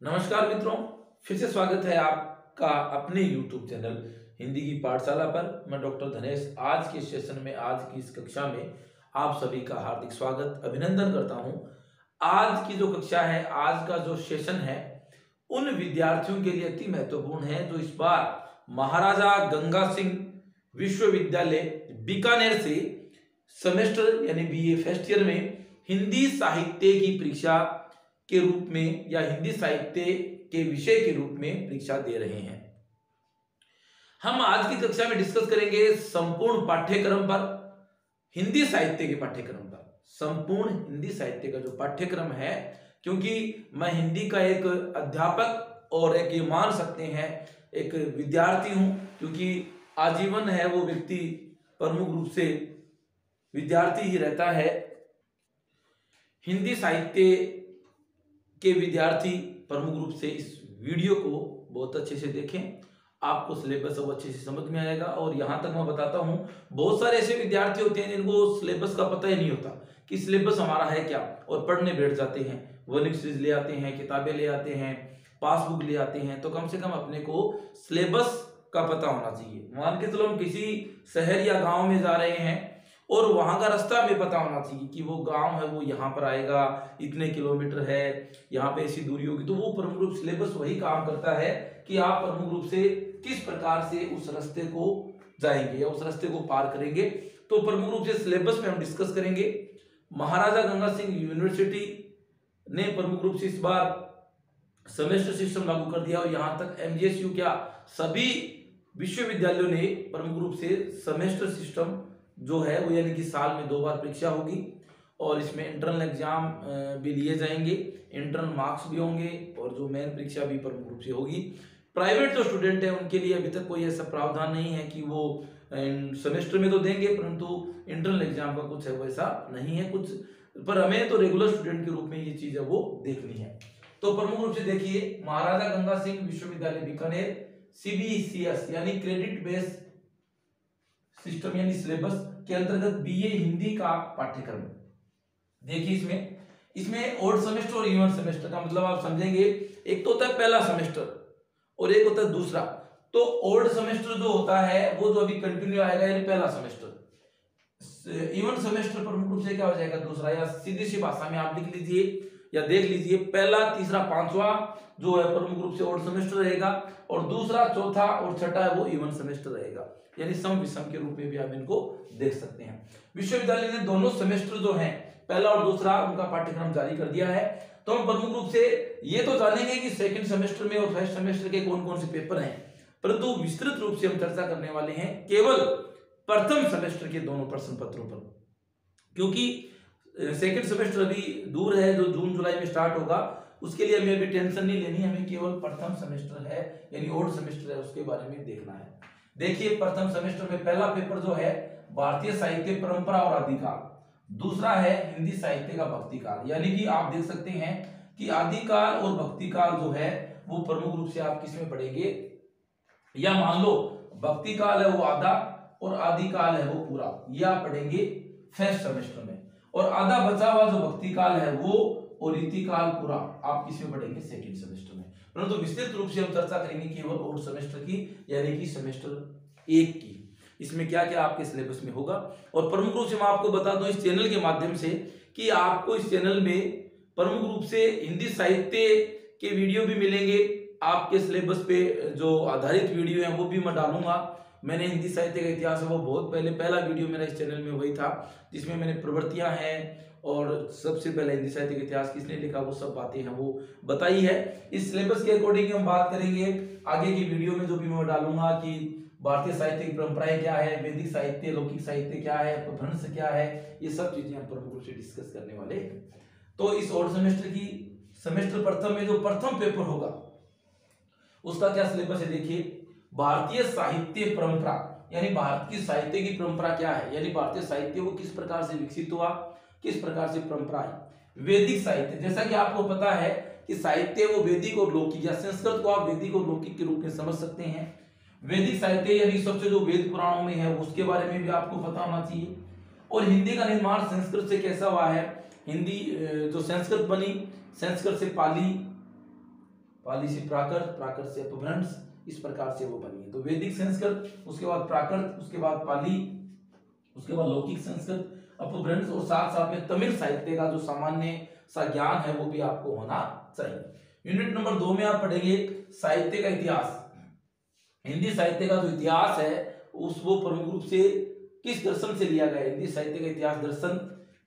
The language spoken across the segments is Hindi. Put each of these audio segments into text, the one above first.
नमस्कार मित्रों, फिर से स्वागत है आपका अपने YouTube चैनल हिंदी की पाठशाला पर। मैं डॉक्टर धनेश आज के सेशन में, आज की इस कक्षा में आप सभी का हार्दिक स्वागत अभिनंदन करता हूं। आज की जो कक्षा है, आज का जो सेशन है, उन विद्यार्थियों के लिए अति महत्वपूर्ण है जो इस बार महाराजा गंगा सिंह विश्वविद्यालय बीकानेर से सेमेस्टर यानी बीए फर्स्ट ईयर में हिंदी साहित्य की परीक्षा के रूप में या हिंदी साहित्य के विषय के रूप में परीक्षा दे रहे हैं। हम आज की कक्षा में डिस्कस करेंगे संपूर्ण पाठ्यक्रम पर, हिंदी साहित्य के पाठ्यक्रम पर, संपूर्ण हिंदी साहित्य का जो पाठ्यक्रम है, क्योंकि मैं हिंदी का एक अध्यापक और एक, ये मान सकते हैं, एक विद्यार्थी हूं, क्योंकि आजीवन है वो व्यक्ति प्रमुख रूप से विद्यार्थी ही रहता है। हिंदी साहित्य के विद्यार्थी प्रमुख रूप से इस वीडियो को बहुत अच्छे से देखें, आपको सिलेबस अब अच्छे से समझ में आएगा। और यहाँ तक मैं बताता हूँ, बहुत सारे ऐसे विद्यार्थी होते हैं जिनको सिलेबस का पता ही नहीं होता कि सिलेबस हमारा है क्या, और पढ़ने बैठ जाते हैं, वर्निंग सीरीज ले आते हैं, किताबें ले आते हैं, पासबुक ले आते हैं। तो कम से कम अपने को सिलेबस का पता होना चाहिए। मान के चलो हम किसी शहर या गाँव में जा रहे हैं और वहां का रास्ता हमें पता होना चाहिए कि वो गांव है वो यहाँ पर आएगा, इतने किलोमीटर है, यहाँ पे ऐसी दूरी होगी। तो वो प्रमुख रूप सिलेबस वही काम करता है कि आप प्रमुख रूप से किस प्रकार से उस रास्ते को जाएंगे या उस रास्ते को पार करेंगे। तो प्रमुख रूप से सिलेबस में हम डिस्कस करेंगे। महाराजा गंगा सिंह यूनिवर्सिटी ने प्रमुख रूप से इस बार सेमेस्टर सिस्टम लागू कर दिया, और यहाँ तक MGSU क्या सभी विश्वविद्यालयों ने प्रमुख रूप से सेमेस्टर सिस्टम जो है वो, यानी कि साल में 2 बार परीक्षा होगी, और इसमें इंटरनल एग्जाम भी लिए जाएंगे, इंटरनल मार्क्स भी होंगे, और जो मेन परीक्षा भी प्रमुख रूप से होगी। प्राइवेट जो स्टूडेंट है उनके लिए अभी तक कोई ऐसा प्रावधान नहीं है कि वो सेमेस्टर में तो देंगे, परंतु इंटरनल एग्जाम का कुछ है वो ऐसा नहीं है कुछ, पर हमें तो रेगुलर स्टूडेंट के रूप में ये चीज है वो देखनी है। तो प्रमुख रूप से देखिए, महाराजा गंगा सिंह विश्वविद्यालय बीकानेर CBCS यानी क्रेडिट बेस्ड सिस्टम यानी सिलेबस के अंतर्गत बीए हिंदी का पाठ्यक्रम। देखिए इसमें ओल्ड सेमेस्टर और इवन सेमेस्टर का मतलब आप समझेंगे, एक तो होता है पहला सेमेस्टर और एक होता है दूसरा। तो ओल्ड सेमेस्टर जो होता है वो जो अभी कंटिन्यू आएगा यानी पहला सेमेस्टर, इवन सेमेस्टर प्रमुख रूप से क्या हो जाएगा दूसरा, या सीधी सी भाषा में आप लिख लीजिए या देख लीजिए, पहला तीसरा पांचवा जो है प्रमुख रूप से ओल्ड सेमेस्टर रहेगा, और दूसरा चौथा और छठा है वो इवन सेमेस्टर रहेगा, यानी सम विषम के रूप में भी आप इनको देख सकते हैं। विश्वविद्यालय ने दोनों सेमेस्टर जो हैं, पहला और दूसरा, उनका पाठ्यक्रम जारी कर दिया है। तो हम प्रमुख रूप से ये तो जानेंगे कि सेकंड सेमेस्टर में और फर्स्ट सेमेस्टर के कौन कौन से पेपर हैं, परंतु विस्तृत रूप से हम चर्चा करने वाले हैं केवल प्रथम सेमेस्टर के दोनों प्रश्न पत्रों पर, क्योंकि सेकंड सेमेस्टर अभी दूर है, जो जून जुलाई में स्टार्ट होगा, उसके लिए हमें अभी टेंशन नहीं लेनी, हमें केवल प्रथम सेमेस्टर है यानी ओल्ड सेमेस्टर है उसके बारे में देखना है। देखिए, प्रथम सेमेस्टर में पहला पेपर जो है भारतीय साहित्य परंपरा और आदिकाल, दूसरा है हिंदी साहित्य का भक्तिकाल। यानी कि आप देख सकते हैं कि आदिकाल और भक्तिकाल जो है वो प्रमुख रूप से आप किसमें पढ़ेंगे, या मान लो भक्तिकाल है वो आधा और आदिकाल है वो पूरा, ये आप पढ़ेंगे फर्स्ट सेमेस्टर में, और आधा बचा हुआ जो भक्तिकाल है वो और रीतिकाल पूरा आप किसमें पढ़ेंगे सेकंड सेमेस्टर में। परंतु विस्तृत रूप से हम चर्चा करेंगे केवल ओल्ड सेमेस्टर की, यानी कि सेमेस्टर 1 की, इसमें क्या क्या आपके सिलेबस में होगा। और प्रमुख रूप से मैं आपको बता दूं इस चैनल के माध्यम से कि आपको इस चैनल में प्रमुख रूप से हिंदी साहित्य के वीडियो भी मिलेंगे, आपके सिलेबस पे जो आधारित वीडियो है वो भी मैं डालूंगा। मैंने हिंदी साहित्य का इतिहास है वो बहुत पहले, पहला वीडियो मेरा इस चैनल में वही था जिसमें मैंने प्रवृत्तियां हैं और सबसे पहले हिंदी साहित्य का इतिहास किसने लिखा वो सब बातें हैं वो बताई है। इस सिलेबस के अकॉर्डिंग हम बात करेंगे आगे की वीडियो में, जो भी मैं डालूंगा कि भारतीय साहित्य की परंपराएं क्या है, वैदिक साहित्य, लौकिक साहित्य क्या है, अपभ्रंश क्या है, ये सब चीजें हम प्रमुख रूप से डिस्कस करने वाले हैं। तो इस ओल्ड सेमेस्टर की सेमेस्टर प्रथम में जो प्रथम पेपर होगा उसका क्या सिलेबस है, देखिए, भारतीय साहित्य परंपरा यानी भारत की साहित्य की परंपरा क्या है, यानी भारतीय साहित्य वो किस प्रकार से विकसित हुआ, किस प्रकार से परंपरा है। वैदिक साहित्य, जैसा कि आपको पता है कि साहित्य वो वैदिक और लौकिक, या संस्कृत को आप वैदिक और लौकिक के रूप में समझ सकते हैं। वैदिक साहित्य यानी सबसे जो वेद पुराणों में है उसके बारे में भी आपको पता होना चाहिए। और हिंदी का निर्माण संस्कृत से कैसा हुआ है, हिंदी जो संस्कृत बनी, संस्कृत से पाली, पाली से प्राकृत, प्राकृत से अपभ्रंश, इस प्रकार से वो बनी है। तो वैदिक संस्कृत, उसके बाद प्राकृत, उसके बाद पाली, उसके बाद लौकिक संस्कृत, अपभ्रंश, और साथ साथ में तमिल साहित्य का जो सामान्य सा ज्ञान है वो भी आपको होना चाहिए। यूनिट नंबर 2 में आप पढ़ेंगे साहित्य का इतिहास। हिंदी साहित्य का जो इतिहास है वो प्रमुख रूप से किस दर्शन से लिया गया है? हिंदी साहित्य का इतिहास दर्शन,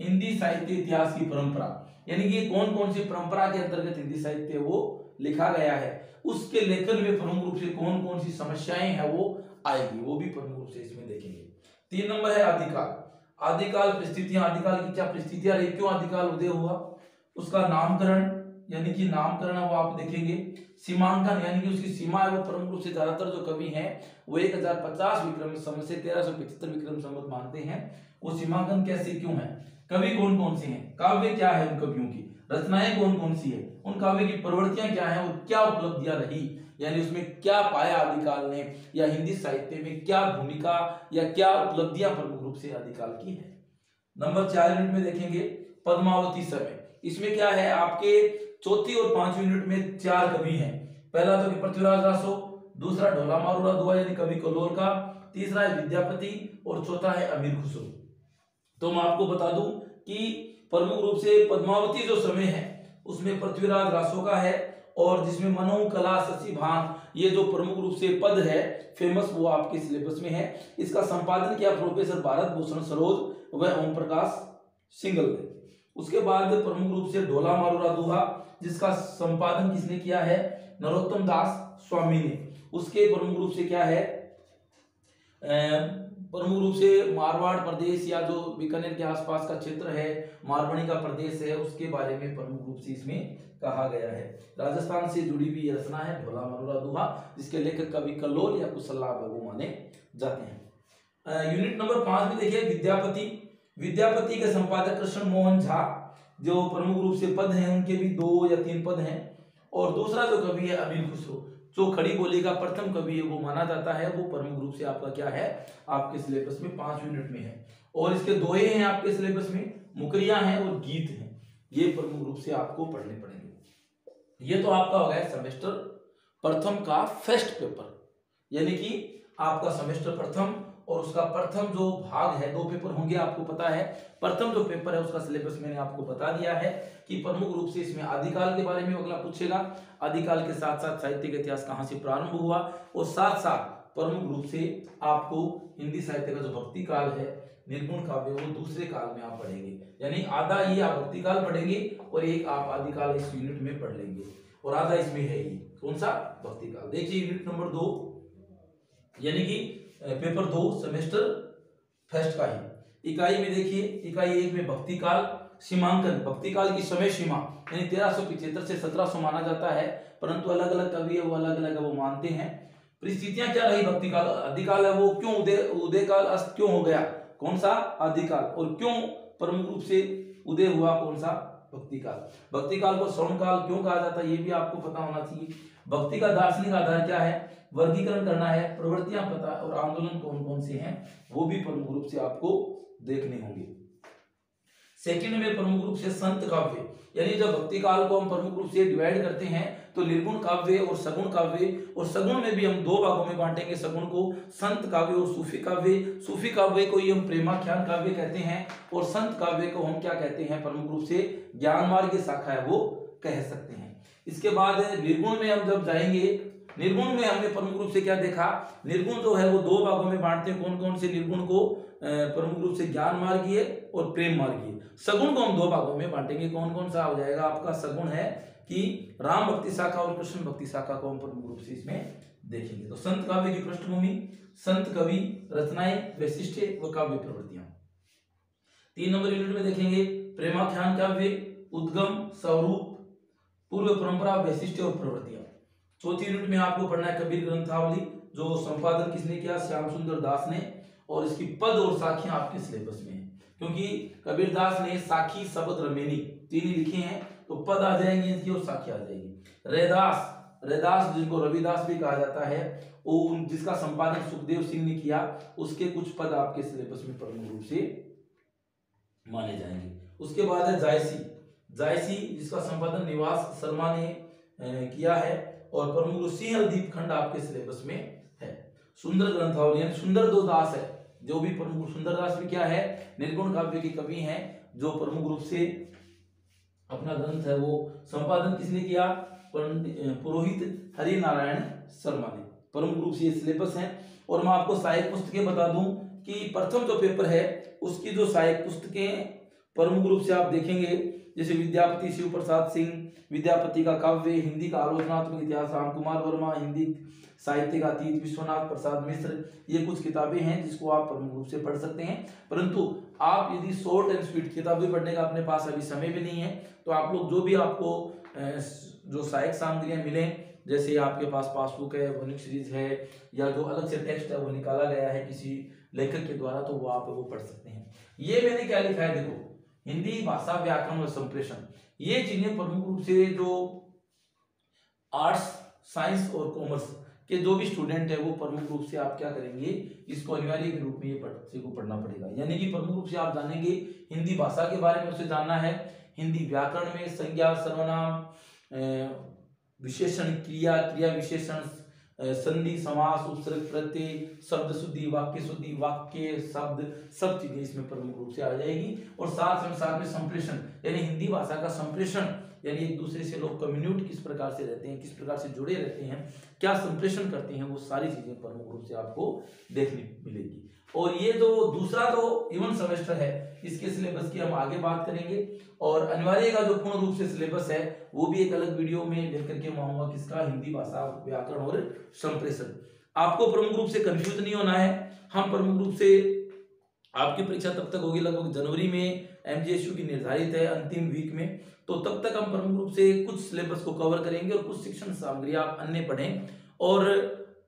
हिंदी साहित्य इतिहास की परंपरा, यानी कि कौन कौन सी परंपरा के अंतर्गत हिंदी साहित्य वो लिखा गया है, उसके लेखन में प्रमुख रूप से कौन कौन सी समस्याएं हैं वो आएगी, वो भी प्रमुख रूप से इसमें देखेंगे। 3 नंबर है आदिकाल। आदिकाल परिस्थितियां, आदिकाल की क्या परिस्थितियां रही, क्यों आदिकाल उदय हुआ, उसका नामकरण, यानी कि नामकरण वो आप देखेंगे। सीमांकन, यानी कि उसकी सीमा है वो प्रमुख रूप से ज्यादातर जो कवि हैं वो 1050 विक्रम संवत से 1375 विक्रम संवत मानते हैं। वो सीमांकन कैसे क्यों है, कवि कौन कौन से हैं, काव्य क्या है उन कवियों की, रचनाएं कौन कौन सी है, उन काव्य की प्रवृत्तियां क्या है और क्या उपलब्धियां रही, यानी उसमें क्या पाया आदिकाल ने, या हिंदी साहित्य में क्या भूमिका या क्या उपलब्धियां प्रमुख रूप से आदिकाल की है। नंबर 4 यूनिट में देखेंगे पद्मावती समय। इसमें क्या है, आपके चौथी और 5वीं यूनिट में 4 कवि हैं। पहला तो पृथ्वीराज रासो, दूसरा ढोला मारूरा दुआ यानी कवि कलोल का, तीसरा है विद्यापति और चौथा है अमीर खुसरो। तो मैं आपको बता दूं कि प्रमुख रूप से पद्मावती जो समय है उसमें पृथ्वीराज रासो का है, और जिसमें मनो कला शशि भान ये जो प्रमुख रूप से पद है फेमस वो आपके सिलेबस में है। इसका संपादन किया प्रोफेसर भारत भूषण सरोज व ओम प्रकाश सिंगल ने। उसके बाद प्रमुख रूप से ढोला मारूरा दुहा जिसका संपादन किसने किया है, नरोत्तम दास स्वामी ने। उसके प्रमुख रूप से क्या है, प्रमुख रूप से मारवाड़ प्रदेश या जो बीकानेर के आसपास का क्षेत्र है, मारवाड़ी का प्रदेश है, उसके बारे में प्रमुख रूप से इसमें कहा गया है। राजस्थान से जुड़ी हुई रचना है ढोला मारूरा दुहा, जिसके लेखक कवि कल्लोल या कुशला बाबू माने जाते हैं। यूनिट नंबर 5 में देखिए विद्यापति। विद्यापति के संपादक कृष्ण मोहन झा, जो प्रमुख रूप से पद हैं उनके भी 2 या 3 पद हैं, और दूसरा जो कवि है अमीर खुसरो जो खड़ी बोली का प्रथम कवि है वो माना जाता है, वो प्रमुख रूप से आपका क्या है आपके सिलेबस में 5 यूनिट में है। और इसके दोहे हैं आपके सिलेबस में, मुकरिया हैं और गीत हैं, ये प्रमुख रूप से आपको पढ़ने पड़ेंगे। ये तो आपका हो गया सेमेस्टर प्रथम का फर्स्ट पेपर, यानी कि आपका सेमेस्टर प्रथम और उसका प्रथम जो भाग है 2 पेपर होंगे आपको पता है। प्रथम जो पेपर है उसका सिलेबस मैंने आपको बता दिया है कि प्रमुख रूप से इसमें आदिकाल के बारे में अगला पूछेगा, आदिकाल के साथ साथ साहित्य का इतिहास कहां से प्रारंभ हुआ, और साथ साथ प्रमुख रूप से आपको हिंदी साहित्य का जो भक्ति काल है निर्गुण काव्य वो दूसरे काल में आप पढ़ेंगे, यानी आधा ये आप भक्ति काल पढ़ेंगे और एक आप आदिकाल इस यूनिट में पढ़ लेंगे, और आधा इसमें है ही कौन सा भक्ति काल। देखिए यूनिट नंबर 2 यानी कि पेपर 2 सेमेस्टर फर्स्ट का ही इकाई में देखिए, इकाई 1 में भक्ति काल सीमांकन, भक्ति काल की समय सीमा यानी 1375 से 1700 माना जाता है, परंतु अलग अलग कवि है वो अलग अलग वो मानते हैं। परिस्थितियां क्या रही भक्ति काल, आदिकाल है वो क्यों उदय काल अस्त क्यों हो गया, कौन सा आदिकाल, और क्यों प्रमुख रूप से उदय हुआ कौन सा भक्ति काल। भक्ति काल को श्रवण काल क्यों कहा जाता है ये भी आपको पता होना चाहिए। भक्ति का दार्शनिक आधार क्या है, वर्गीकरण करना है, प्रवृत्तियां पता और आंदोलन कौन कौन से हैं वो भी प्रमुख रूप से आपको देखने होंगे। सेकंड में प्रमुख रूप से संत काव्य, यानी जब भक्ति काल को हम प्रमुख रूप से डिवाइड करते हैं तो निर्गुण काव्य और सगुण काव्य, और सगुण में भी हम 2 भागों में बांटेंगे सगुण को, संत काव्य और सूफी काव्य। सूफी काव्य को ही हम प्रेमाख्यान काव्य कहते हैं, और संत काव्य को हम क्या कहते हैं प्रमुख रूप से ज्ञान मार्ग की शाखा है वो कह सकते हैं। इसके बाद निर्गुण में हम जब जाएंगे, निर्गुण में हमने प्रमुख रूप से क्या देखा, निर्गुण जो है वो 2 भागों में बांटते हैं, कौन कौन से निर्गुण को, प्रमुख रूप से ज्ञान मार्गीय और प्रेम मार्गीय। सगुण को हम 2 भागों में बांटेंगे, कौन कौन सा हो जाएगा आपका सगुण है कि राम भक्ति शाखा और कृष्ण भक्ति शाखा को हम प्रमुख रूप से इसमें देखेंगे। तो संत काव्य की पृष्ठभूमि, संत कवि, रचनाएं, वैशिष्ट्य व काव्य प्रवृत्तियां। 3 नंबर यूनिट में देखेंगे प्रेमाख्यान काव्य, उद्गम, स्वरूप, पूर्व परंपरा, वैशिष्ट्य और प्रवृत्तियां। चौथी यूनिट में आपको पढ़ना है कबीर ग्रंथावली, जो संपादन किसने किया, श्याम सुंदर दास ने, और इसकी पद और साखियां आपके सिलेबस में है, क्योंकि कबीर दास ने साखी शब्द रमेनी 3 ही लिखे हैं, तो पद आ जाएंगे इनकी और साखी आ जाएगी। रैदास जिनको रविदास भी कहा जाता है, वो जिसका संपादन सुखदेव सिंह ने किया, उसके कुछ पद आपके सिलेबस में प्रमुख रूप से माने जाएंगे। उसके बाद है जायसी जिसका संपादन निवास शर्मा ने किया है। और प्रमुख रूप सिंहल दीप खंड आपके सिलेबस में है। सुंदर ग्रंथावली यानी सुंदर दो दास है, जो भी प्रमुख सुंदर दास भी क्या है, निर्गुण काव्य की कवि हैं, जो प्रमुख रूप से अपना ग्रंथ है वो संपादन किसने किया, पुरोहित हरि नारायण शर्मा ने। प्रमुख रूप से ये सिलेबस है। और मैं आपको सहायक पुस्तकें बता दूं कि प्रथम जो पेपर है उसकी जो सहायक पुस्तकें प्रमुख रूप से आप देखेंगे, जैसे विद्यापति शिव प्रसाद सिंह, विद्यापति का काव्य, हिंदी का आलोचनात्मक इतिहास राम कुमार वर्मा, हिंदी साहित्य का अतीत विश्वनाथ प्रसाद मिश्र, ये कुछ किताबें हैं जिसको आप प्रमुख रूप से पढ़ सकते हैं। परंतु आप यदि शॉर्ट एंड स्वीट किताबें पढ़ने का अपने पास अभी समय भी नहीं है, तो आप लोग जो भी आपको जो सहायक सामग्रियां मिले, जैसे आपके पास पासबुक है, वनिक सीरीज है, या जो अलग से टेक्स्ट है वो निकाला गया है किसी लेखक के द्वारा, तो वो आप वो पढ़ सकते हैं। ये मैंने क्या लिखा है देखो, हिंदी भाषा व्याकरण और संप्रेषण, ये चीजें प्रमुख रूप से जो आर्ट्स साइंस और कॉमर्स के जो भी स्टूडेंट है वो प्रमुख रूप से आप क्या करेंगे, इसको अनिवार्य के रूप में ये को पढ़ना पड़ेगा। यानी कि प्रमुख रूप से आप जानेंगे हिंदी भाषा के बारे में, उसे जानना है, हिंदी व्याकरण में संज्ञा सर्वनाम विशेषण क्रिया क्रिया विशेषण संधि समास उपसर्ग प्रत्यय शब्द शुद्धि वाक्य शब्द सब चीजें इसमें प्रमुख रूप से आ जाएगी। और साथ में संप्रेषण यानी हिंदी भाषा का संप्रेषण, यानी एक दूसरे से लोग कम्युनिकेट किस प्रकार से रहते हैं, किस प्रकार से जुड़े रहते हैं, क्या संप्रेषण करते हैं, वो सारी चीजें प्रमुख रूप से आपको देखने मिलेगी। और ये जो दूसरा जो इवन सेमेस्टर है इसके सिलेबस की हम आगे बात करेंगे। और अनिवार्य का जो पूर्ण रूप से सिलेबस है वो भी एक अलग वीडियो में लेकर के आऊंगा, किसका, हिंदी भाषा व्याकरण और संप्रेषण। आपको प्रमुख रूप से कंफ्यूज नहीं होना है। हम प्रमुख रूप से आपकी परीक्षा तब तक होगी लगभग जनवरी में, एमजीएसयू की निर्धारित है अंतिम वीक में, तो तब तक हम प्रमुख रूप से कुछ सिलेबस को कवर करेंगे और कुछ शिक्षण सामग्री आप अन्य पढ़ें। और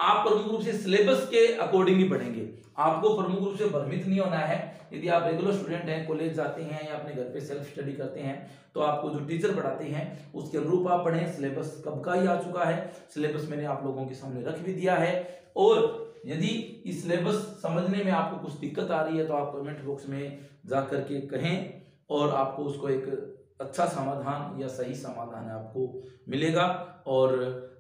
आप प्रमुख रूप से सिलेबस के अकॉर्डिंग ही पढ़ेंगे। आपको प्रमुख रूप से भ्रमित नहीं होना है। यदि आप रेगुलर स्टूडेंट हैं, कॉलेज जाते हैं या अपने घर पे सेल्फ स्टडी करते हैं, तो आपको जो टीचर पढ़ाते हैं उसके अनुरूप आप पढ़ें। सिलेबस कब का ही आ चुका है, सिलेबस मैंने आप लोगों के सामने रख भी दिया है। और यदि इस सिलेबस समझने में आपको कुछ दिक्कत आ रही है तो आप कमेंट बॉक्स में जा करके कहें और आपको उसको एक अच्छा समाधान या सही समाधान आपको मिलेगा। और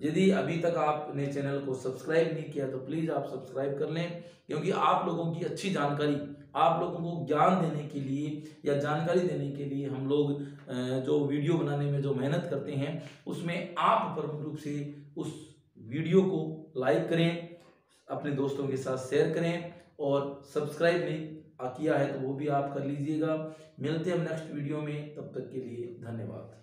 यदि अभी तक आपने चैनल को सब्सक्राइब नहीं किया तो प्लीज आप सब्सक्राइब कर लें, क्योंकि आप लोगों की अच्छी जानकारी, आप लोगों को ज्ञान देने के लिए या जानकारी देने के लिए हम लोग जो वीडियो बनाने में जो मेहनत करते हैं उसमें आप प्रमुख रूप से उस वीडियो को लाइक करें, अपने दोस्तों के साथ शेयर करें, और सब्सक्राइब नहीं किया है तो वो भी आप कर लीजिएगा। मिलते हैं हम नेक्स्ट वीडियो में, तब तक के लिए धन्यवाद।